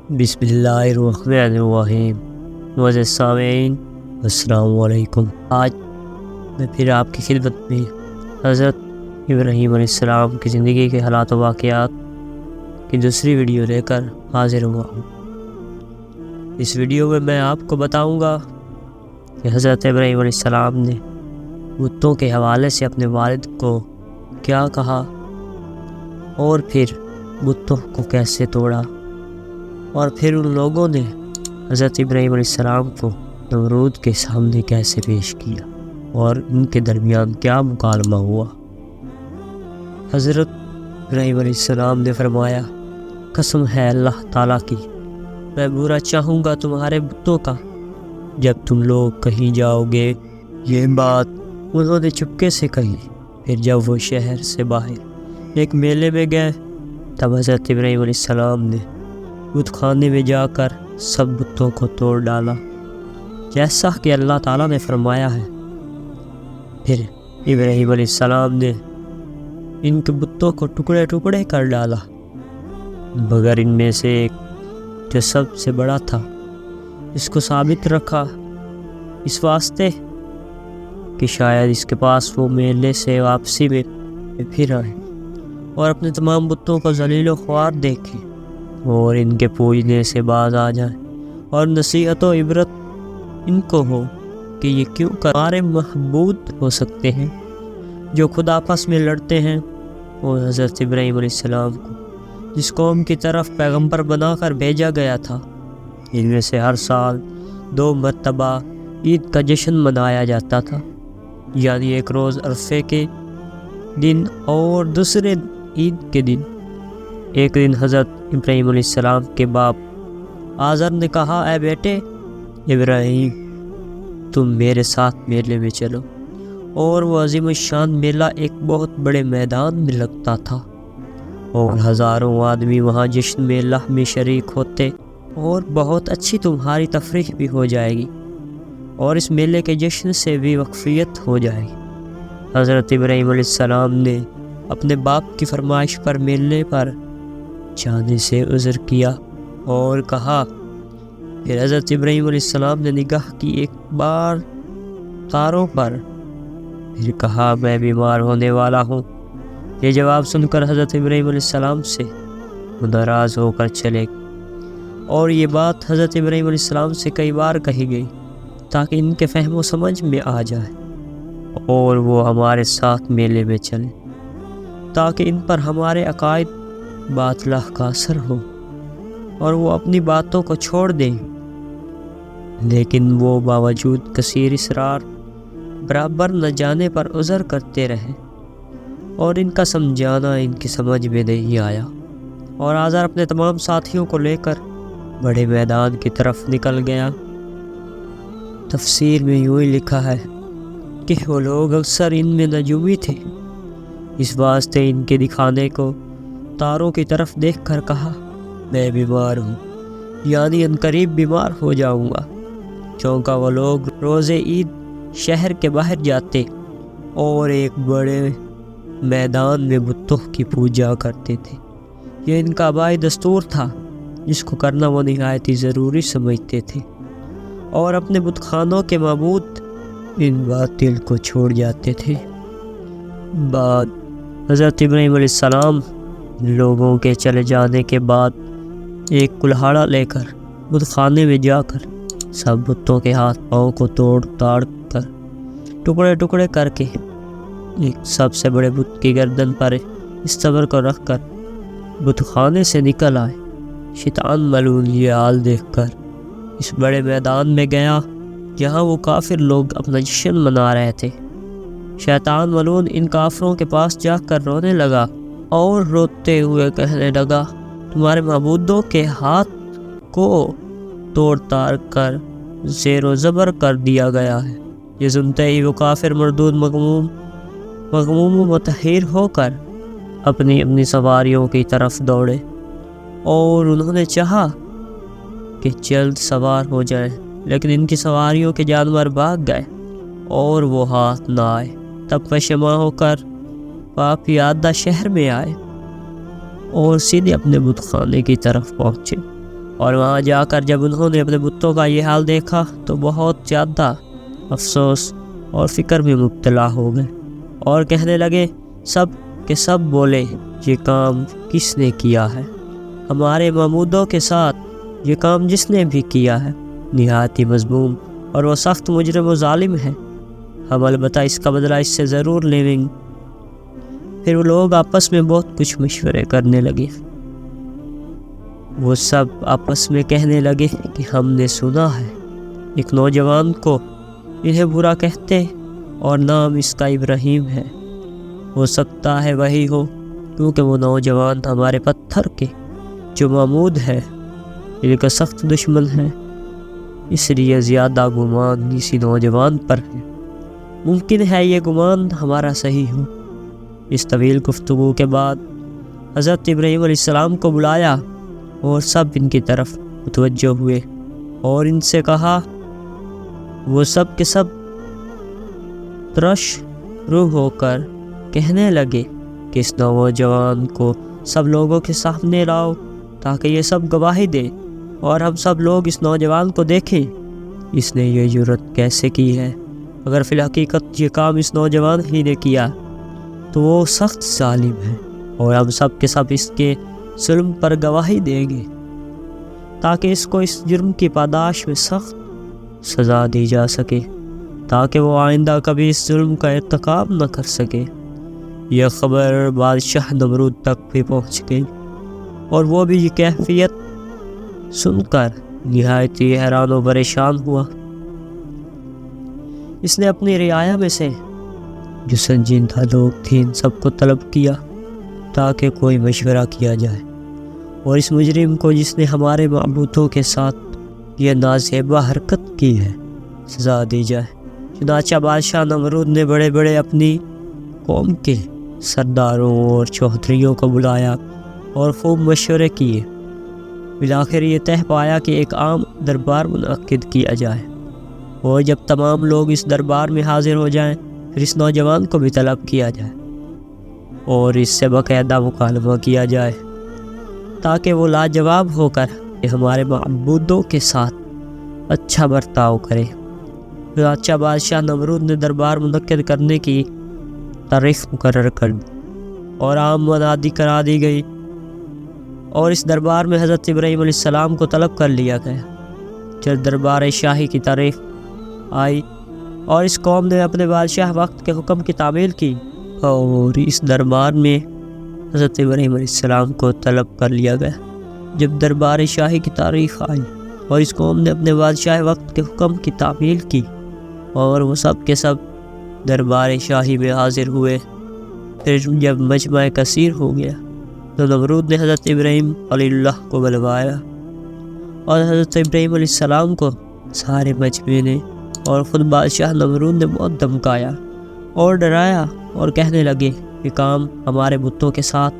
بسم اللہ الرحمن الرحیم۔ معزز سامعین السلام علیکم۔ آج میں پھر آپ کی خدمت میں حضرت ابراہیم علیہ السلام کی زندگی کے حالات و واقعات کی دوسری ویڈیو لے کر حاضر ہوا ہوں۔ اس ویڈیو میں میں آپ کو بتاؤں گا کہ حضرت ابراہیم علیہ السلام نے بتوں کے حوالے سے اپنے والد کو کیا کہا اور پھر بتوں کو کیسے توڑا، اور پھر ان لوگوں نے حضرت ابراہیم علیہ السلام کو نمرود کے سامنے کیسے پیش کیا اور ان کے درمیان کیا مکالمہ ہوا۔ حضرت ابراہیم علیہ السلام نے فرمایا، قسم ہے اللہ تعالیٰ کی، میں برا چاہوں گا تمہارے بتوں کا جب تم لوگ کہیں جاؤ گے۔ یہ بات انہوں نے چپکے سے کہی۔ پھر جب وہ شہر سے باہر ایک میلے میں گئے تب حضرت ابراہیم علیہ السلام نے بت خانے میں جا کر سب بتوں کو توڑ ڈالا جیسا کہ اللہ تعالیٰ نے فرمایا ہے۔ پھر ابراہیم علیہ السلام نے ان کے بتوں کو ٹکڑے ٹکڑے کر ڈالا، مگر ان میں سے ایک جو سب سے بڑا تھا اس کو ثابت رکھا، اس واسطے کہ شاید اس کے پاس وہ میلے سے واپسی میں پھر آئے اور اپنے تمام بتوں کو ذلیل و خوار دیکھے اور ان کے پوجنے سے باز آ جائیں، اور نصیحت و عبرت ان کو ہو کہ یہ کیوں ہمارے محبوب ہو سکتے ہیں جو خود آپس میں لڑتے ہیں۔ اور حضرت ابراہیم علیہ السلام کو جس قوم کی طرف پیغمبر بنا کر بھیجا گیا تھا، ان میں سے ہر سال 2 مرتبہ عید کا جشن منایا جاتا تھا، یعنی ایک روز عرفے کے دن اور دوسرے عید کے دن۔ ایک دن حضرت ابراہیم علیہ السلام کے باپ آزر نے کہا، اے بیٹے ابراہیم، تم میرے ساتھ میلے میں چلو۔ اور وہ عظیم الشان میلہ ایک بہت بڑے میدان میں لگتا تھا اور ہزاروں آدمی وہاں جشن میلہ میں شریک ہوتے، اور بہت اچھی تمہاری تفریح بھی ہو جائے گی اور اس میلے کے جشن سے بھی واقفیت ہو جائے گی۔ حضرت ابراہیم علیہ السلام نے اپنے باپ کی فرمائش پر میلے پر جانے سے عذر کیا اور کہا۔ پھر حضرت ابراہیم علیہ السلام نے نگاہ کی ایک بار تاروں پر، پھر کہا، میں بیمار ہونے والا ہوں۔ یہ جواب سن کر حضرت ابراہیم علیہ السلام سے ناراض ہو کر چلے گئے، اور یہ بات حضرت ابراہیم علیہ السلام سے کئی بار کہی گئی تاکہ ان کے فہم و سمجھ میں آ جائے اور وہ ہمارے ساتھ میلے میں چلیں تاکہ ان پر ہمارے عقائد باطلہ کا اثر ہو اور وہ اپنی باتوں کو چھوڑ دیں۔ لیکن وہ باوجود کثیر اصرار برابر نہ جانے پر عذر کرتے رہے، اور ان کا سمجھانا ان کی سمجھ میں نہیں آیا، اور آزر اپنے تمام ساتھیوں کو لے کر بڑے میدان کی طرف نکل گیا۔ تفسیر میں یوں ہی لکھا ہے کہ وہ لوگ اکثر ان میں نجومی تھے، اس واسطے ان کے دکھانے کو تاروں کی طرف دیکھ کر کہا، میں بیمار ہوں، یعنی عنقریب بیمار ہو جاؤں گا۔ چونکہ وہ لوگ روز عید شہر کے باہر جاتے اور ایک بڑے میدان میں بتوں کی پوجا کرتے تھے۔ یہ ان کا آبائی دستور تھا جس کو کرنا وہ نہایت ہی ضروری سمجھتے تھے، اور اپنے بت خانوں کے معبود ان باطل کو چھوڑ جاتے تھے۔ بعد حضرت ابراہیم علیہ السلام لوگوں کے چلے جانے کے بعد ایک کلہاڑا لے کر بت خانے میں جا کر سب بتوں کے ہاتھ پاؤں کو توڑ تاڑ کر ٹکڑے ٹکڑے کر کے ایک سب سے بڑے بت کی گردن پر استبر کو رکھ کر بت خانے سے نکل آئے۔ شیطان ملعون یہ حال دیکھ کر اس بڑے میدان میں گیا جہاں وہ کافر لوگ اپنا جشن منا رہے تھے۔ شیطان ملعون ان کافروں کے پاس جا کر رونے لگا اور روتے ہوئے کہنے لگا، تمہارے معبودوں کے ہاتھ کو توڑ تاڑ کر زیر و زبر کر دیا گیا ہے۔ یہ سنتے ہی وہ کافر مردود مغموم و متحیر ہو کر اپنی سواریوں کی طرف دوڑے، اور انہوں نے چاہا کہ جلد سوار ہو جائیں، لیکن ان کی سواریوں کے جانور بھاگ گئے اور وہ ہاتھ نہ آئے۔ تب پشیمان ہو کر پاپی آدھا شہر میں آئے اور سیدھے اپنے بت خانے کی طرف پہنچے اور وہاں جا کر جب انہوں نے اپنے بتوں کا یہ حال دیکھا تو بہت زیادہ افسوس اور فکر میں مبتلا ہو گئے، اور کہنے لگے سب کے سب بولے یہ کام کس نے کیا ہے؟ ہمارے معبودوں کے ساتھ یہ کام جس نے بھی کیا ہے نہایت ہی مذموم اور وہ سخت مجرم و ظالم ہے، ہم البتہ اس کا بدلہ اس سے ضرور لیں گے۔ پھر وہ لوگ آپس میں بہت کچھ مشورے کرنے لگے۔ وہ سب آپس میں کہنے لگے کہ ہم نے سنا ہے ایک نوجوان کو انہیں برا کہتے اور نام اس کا ابراہیم ہے، ہو سکتا ہے وہی ہو، کیونکہ وہ نوجوان ہمارے پتھر کے جو معبود ہے ان کا سخت دشمن ہے، اس لیے زیادہ گمان اسی نوجوان پر ہے۔ ممکن ہے یہ گمان ہمارا صحیح ہو۔ اس طویل گفتگو کے بعد حضرت ابراہیم علیہ السلام کو بلایا اور سب ان کی طرف متوجہ ہوئے اور ان سے کہا۔ وہ سب کے سب ترش روح ہو کر کہنے لگے کہ اس نوجوان کو سب لوگوں کے سامنے لاؤ تاکہ یہ سب گواہی دے اور ہم سب لوگ اس نوجوان کو دیکھیں اس نے یہ جرت کیسے کی ہے۔ اگر فی الحقیقت یہ کام اس نوجوان ہی نے کیا تو وہ سخت ظالم ہے، اور ہم سب کے سب اس کے ظلم پر گواہی دیں گے تاکہ اس کو اس جرم کی پاداش میں سخت سزا دی جا سکے، تاکہ وہ آئندہ کبھی اس ظلم کا ارتکاب نہ کر سکے۔ یہ خبر بادشاہ نمرود تک بھی پہنچ گئی، اور وہ بھی یہ کیفیت سن کر نہایت ہی حیران و پریشان ہوا۔ اس نے اپنی رعایا میں سے جو سنجیدہ لوگ تھے ان سب کو طلب کیا تاکہ کوئی مشورہ کیا جائے اور اس مجرم کو جس نے ہمارے معبودوں کے ساتھ یہ نازیبا حرکت کی ہے سزا دی جائے۔ چنانچہ بادشاہ نمرود نے بڑے بڑے اپنی قوم کے سرداروں اور چودھریوں کو بلایا اور خوب مشورے کیے۔ بالآخر یہ طے پایا کہ ایک عام دربار منعقد کیا جائے، اور جب تمام لوگ اس دربار میں حاضر ہو جائیں پھر اس نوجوان کو بھی طلب کیا جائے اور اس سے باقاعدہ مکالمہ کیا جائے تاکہ وہ لاجواب ہو کر ہمارے معبودوں کے ساتھ اچھا برتاؤ کرے۔ چنانچہ بادشاہ نمرود نے دربار منعقد کرنے کی تاریخ مقرر کر دی اور عام منادی کرا دی گئی، اور اس دربار میں حضرت ابراہیم علیہ السلام کو طلب کر لیا گیا۔ جب دربار شاہی کی تاریخ آئی اور اس قوم نے اپنے بادشاہ وقت کے حکم کی تعمیل کی، اور اس دربار میں حضرت ابراہیم علیہ السلام کو طلب کر لیا گیا۔ جب دربار شاہی کی تاریخ آئی اور اس قوم نے اپنے بادشاہ وقت کے حکم کی تعمیل کی اور وہ سب کے سب دربار شاہی میں حاضر ہوئے، پھر جب مجمع کثیر ہو گیا تو نمرود نے حضرت ابراہیم علیہ اللہ کو بلوایا، اور حضرت ابراہیم علیہ السلام کو سارے مجمع نے اور خود بادشاہ نمرود نے بہت دھمکایا اور ڈرایا اور کہنے لگے یہ کام ہمارے بتوں کے ساتھ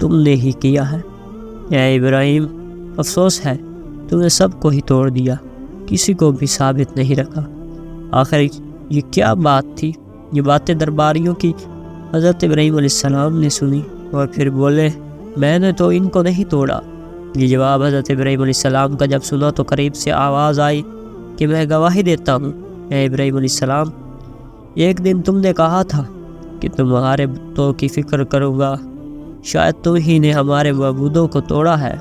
تم نے ہی کیا ہے۔ اے ابراہیم، افسوس ہے تم نے سب کو ہی توڑ دیا، کسی کو بھی ثابت نہیں رکھا۔ آخر یہ کیا بات تھی؟ یہ باتیں درباریوں کی حضرت ابراہیم علیہ السلام نے سنی اور پھر بولے میں نے تو ان کو نہیں توڑا۔ یہ جواب حضرت ابراہیم علیہ السلام کا جب سنا تو قریب سے آواز آئی کہ میں گواہی دیتا ہوں اے ابراہیم علیہ السلام، ایک دن تم نے کہا تھا کہ تمہارے بتوں کی فکر کروں گا، شاید تم ہی نے ہمارے معبودوں کو توڑا ہے۔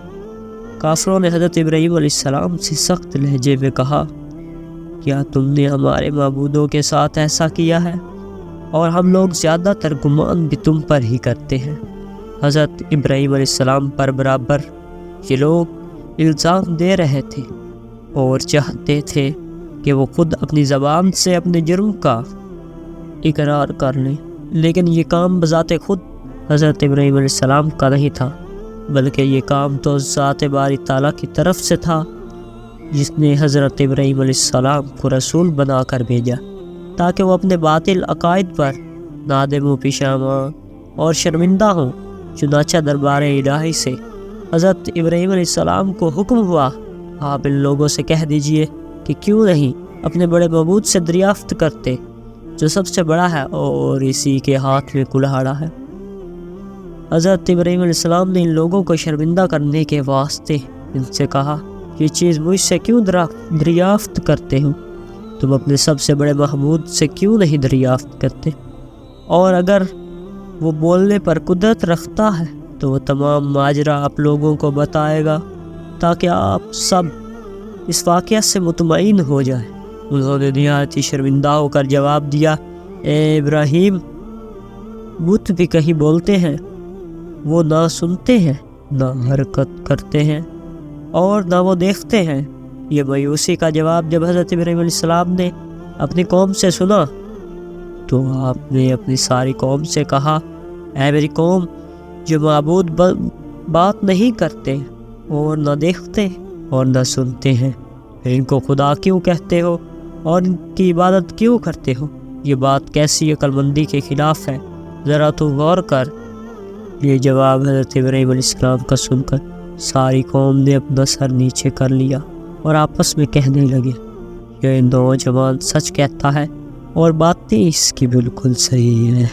کافروں نے حضرت ابراہیم علیہ السلام سے سخت لہجے میں کہا کیا تم نے ہمارے معبودوں کے ساتھ ایسا کیا ہے؟ اور ہم لوگ زیادہ تر گمان بھی تم پر ہی کرتے ہیں۔ حضرت ابراہیم علیہ السلام پر برابر یہ لوگ الزام دے رہے تھے اور چاہتے تھے کہ وہ خود اپنی زبان سے اپنے جرم کا اقرار کر لیں، لیکن یہ کام بذات خود حضرت ابراہیم علیہ السلام کا نہیں تھا، بلکہ یہ کام تو ذات باری تعالیٰ کی طرف سے تھا، جس نے حضرت ابراہیم علیہ السلام کو رسول بنا کر بھیجا تاکہ وہ اپنے باطل عقائد پر نادم و پیشاما اور شرمندہ ہوں۔ چنانچہ دربار الہی سے حضرت ابراہیم علیہ السلام کو حکم ہوا آپ ان لوگوں سے کہہ دیجئے کہ کیوں نہیں اپنے بڑے معبود سے دریافت کرتے جو سب سے بڑا ہے اور اسی کے ہاتھ میں کلہاڑا ہے۔ حضرت ابراہیم علیہ السلام نے ان لوگوں کو شرمندہ کرنے کے واسطے ان سے کہا یہ چیز مجھ سے کیوں دریافت کرتے ہو؟ تم اپنے سب سے بڑے محمود سے کیوں نہیں دریافت کرتے؟ اور اگر وہ بولنے پر قدرت رکھتا ہے تو وہ تمام ماجرا آپ لوگوں کو بتائے گا تاکہ آپ سب اس واقعہ سے مطمئن ہو جائیں۔ انہوں نے نہایت ہی شرمندہ ہو کر جواب دیا، اے ابراہیم، بت بھی کہیں بولتے ہیں، وہ نہ سنتے ہیں، نہ حرکت کرتے ہیں، اور نہ وہ دیکھتے ہیں۔ یہ مایوسی کا جواب جب حضرت ابراہیم علیہ السلام نے اپنی قوم سے سنا تو آپ نے اپنی ساری قوم سے کہا، اے میری قوم، جو معبود بات نہیں کرتے اور نہ دیکھتے اور نہ سنتے ہیں، پھر ان کو خدا کیوں کہتے ہو اور ان کی عبادت کیوں کرتے ہو؟ یہ بات کیسی عقل مندی کے خلاف ہے، ذرا تو غور کر۔ یہ جواب حضرت ابراہیم علیہ السلام کا سن کر ساری قوم نے اپنا سر نیچے کر لیا اور آپس میں کہنے لگے، یہ نوجوان سچ کہتا ہے اور باتیں اس کی بالکل صحیح ہیں۔